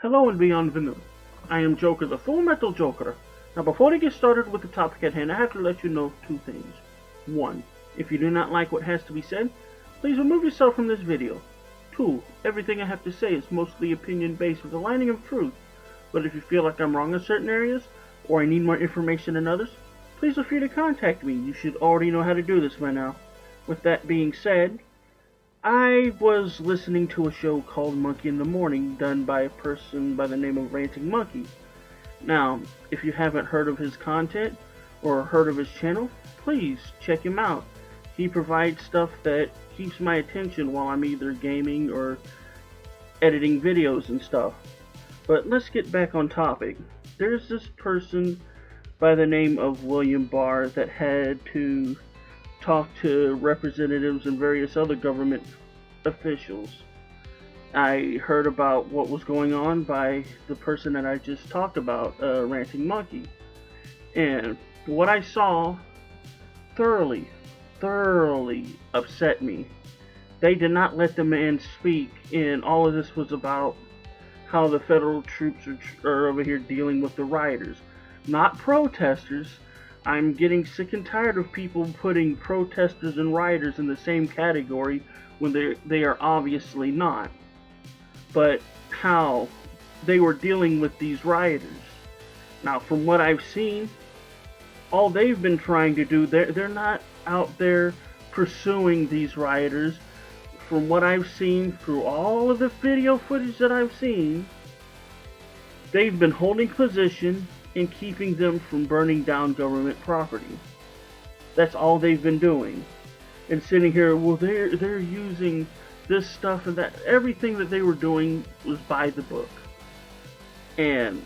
Hello and beyond the moon. I am Joker, the Full Metal Joker. Now before we get started with the topic at hand, I have to let you know two things. One, if you do not like what has to be said, please remove yourself from this video. Two, everything I have to say is mostly opinion based with a lining of truth, but if you feel like I'm wrong in certain areas, or I need more information than others, please feel free to contact me. You should already know how to do this by now. With that being said, I was listening to a show called Monkey in the Morning, done by a person by the name of Ranting Monkey. Now, if you haven't heard of his content, or heard of his channel, please check him out. He provides stuff that keeps my attention while I'm either gaming or editing videos and stuff. But let's get back on topic. There's this person by the name of William Barr that had to talk to representatives and various other government officials. I heard about what was going on by the person that I just talked about, Ranting Monkey. And what I saw thoroughly upset me. They did not let the man speak, and all of this was about how the federal troops are over here dealing with the rioters, not protesters. I'm getting sick and tired of people putting protesters and rioters in the same category when they are obviously not. But how they were dealing with these rioters. Now, from what I've seen, all they've been trying to do, they're not out there pursuing these rioters. From what I've seen, through all of the video footage that I've seen, they've been holding position and keeping them from burning down government property. That's all they've been doing. And sitting here, well, they're using this stuff and that. Everything that they were doing was by the book. And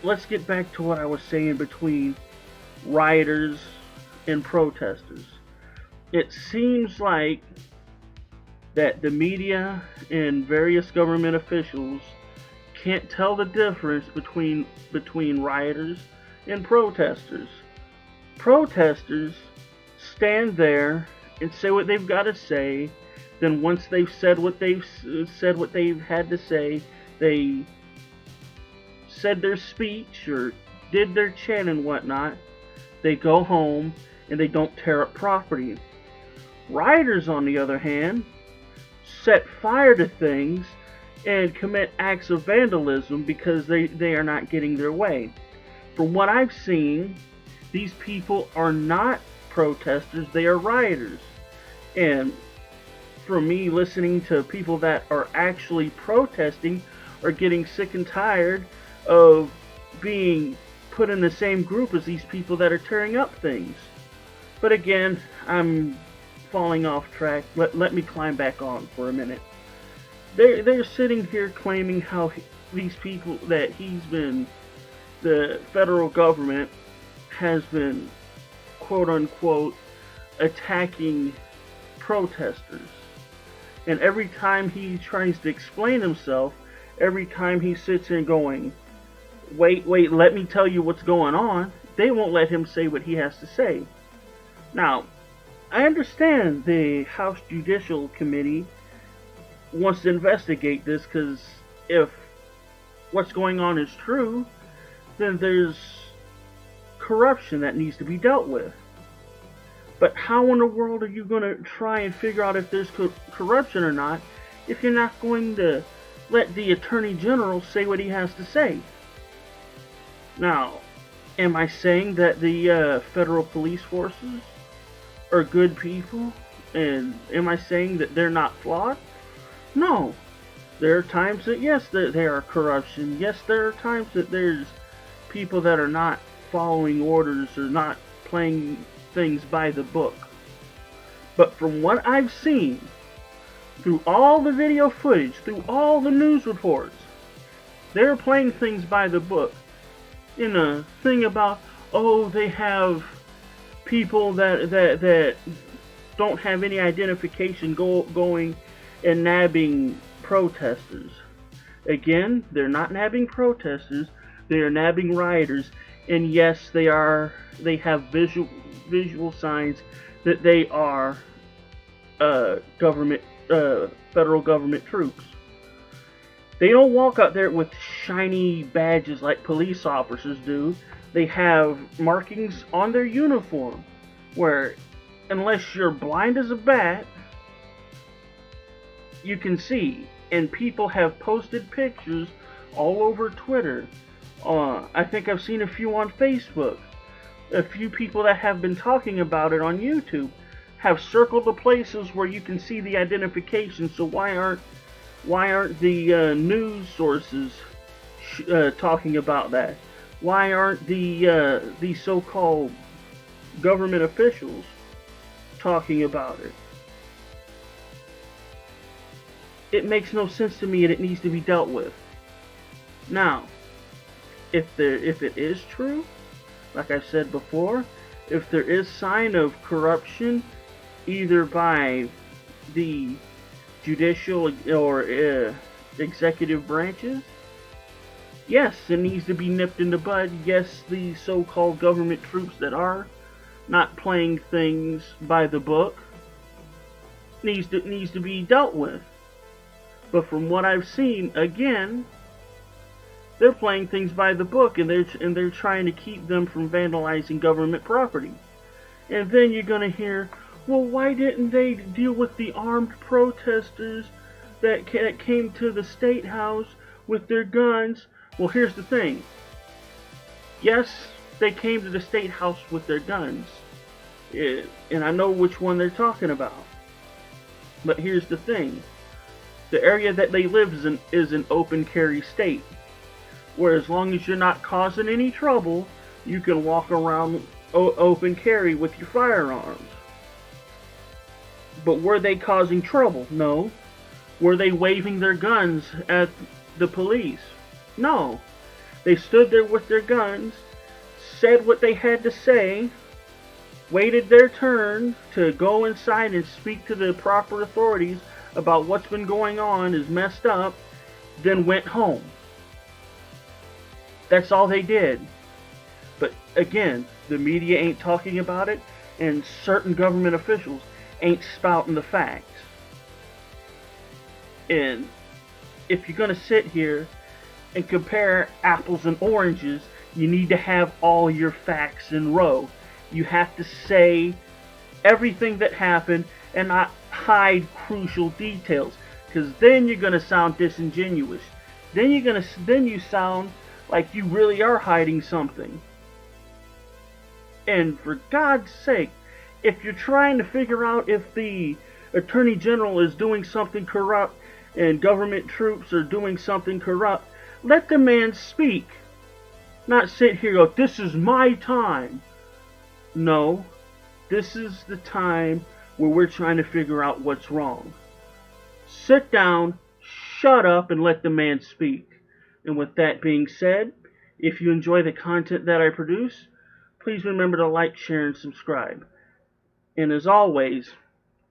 let's get back to what I was saying between rioters and protesters. It seems like that the media and various government officials can't tell the difference between rioters and protesters. Protesters stand there and say what they've got to say. Then once they've said what they've had to say, they said their speech or did their chant and whatnot, they go home and they don't tear up property. Rioters, on the other hand, set fire to things and commit acts of vandalism because they are not getting their way. From what I've seen, these people are not protesters, they are rioters. And for me, listening to people that are actually protesting are getting sick and tired of being put in the same group as these people that are tearing up things. But again, I'm falling off track. Let me climb back on for a minute. They're sitting here claiming how these people that the federal government has been, quote unquote, attacking protesters. And every time he tries to explain himself, every time he sits here going, wait, let me tell you what's going on, they won't let him say what he has to say. Now, I understand the House Judicial Committee wants to investigate this, because if what's going on is true, then there's corruption that needs to be dealt with. But how in the world are you going to try and figure out if there's corruption or not if you're not going to let the Attorney General say what he has to say? Now, am I saying that the federal police forces are good people? And am I saying that they're not flawed? No. There are times that, yes, there are corruption. Yes, there are times that there's people that are not following orders or not playing things by the book. But from what I've seen, through all the video footage, through all the news reports, they're playing things by the book. In a thing about, oh, they have people that don't have any identification going and nabbing protesters. Again, they're not nabbing protesters, they are nabbing rioters. And yes, they have visual signs that they are federal government troops. They don't walk out there with shiny badges like police officers do. They have markings on their uniform where, unless you're blind as a bat, you can see. And people have posted pictures all over Twitter. I think I've seen a few on Facebook. A few people that have been talking about it on YouTube have circled the places where you can see the identification. So why aren't the news sources talking about that? Why aren't the so-called government officials talking about it? It makes no sense to me, and it needs to be dealt with. Now, if it is true, like I said before, if there is sign of corruption, either by the judicial or executive branches, yes, it needs to be nipped in the bud. Yes, the so-called government troops that are not playing things by the book needs to be dealt with. But from what I've seen, again, they're playing things by the book, and they're trying to keep them from vandalizing government property. And then you're gonna hear, well, why didn't they deal with the armed protesters that came to the State House with their guns? Well, here's the thing. Yes, they came to the State House with their guns, and I know which one they're talking about. But here's the thing. The area that they live in is an open carry state, where as long as you're not causing any trouble, you can walk around open carry with your firearms. But were they causing trouble? No. Were they waving their guns at the police? No. They stood there with their guns, said what they had to say, waited their turn to go inside and speak to the proper authorities about what's been going on is messed up, then went home. That's all they did. But again, the media ain't talking about it, and certain government officials ain't spouting the facts. And if you're gonna sit here and compare apples and oranges, you need to have all your facts in a row. You have to say everything that happened and not hide crucial details, because then you're gonna sound disingenuous. Then you sound like you really are hiding something. And for God's sake, if you're trying to figure out if the Attorney General is doing something corrupt and government troops are doing something corrupt, let the man speak. Not sit here and go, this is my time. No, this is the time where we're trying to figure out what's wrong. Sit down, shut up, and let the man speak. And with that being said, if you enjoy the content that I produce, please remember to like, share, and subscribe. And as always,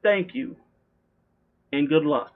thank you, and good luck.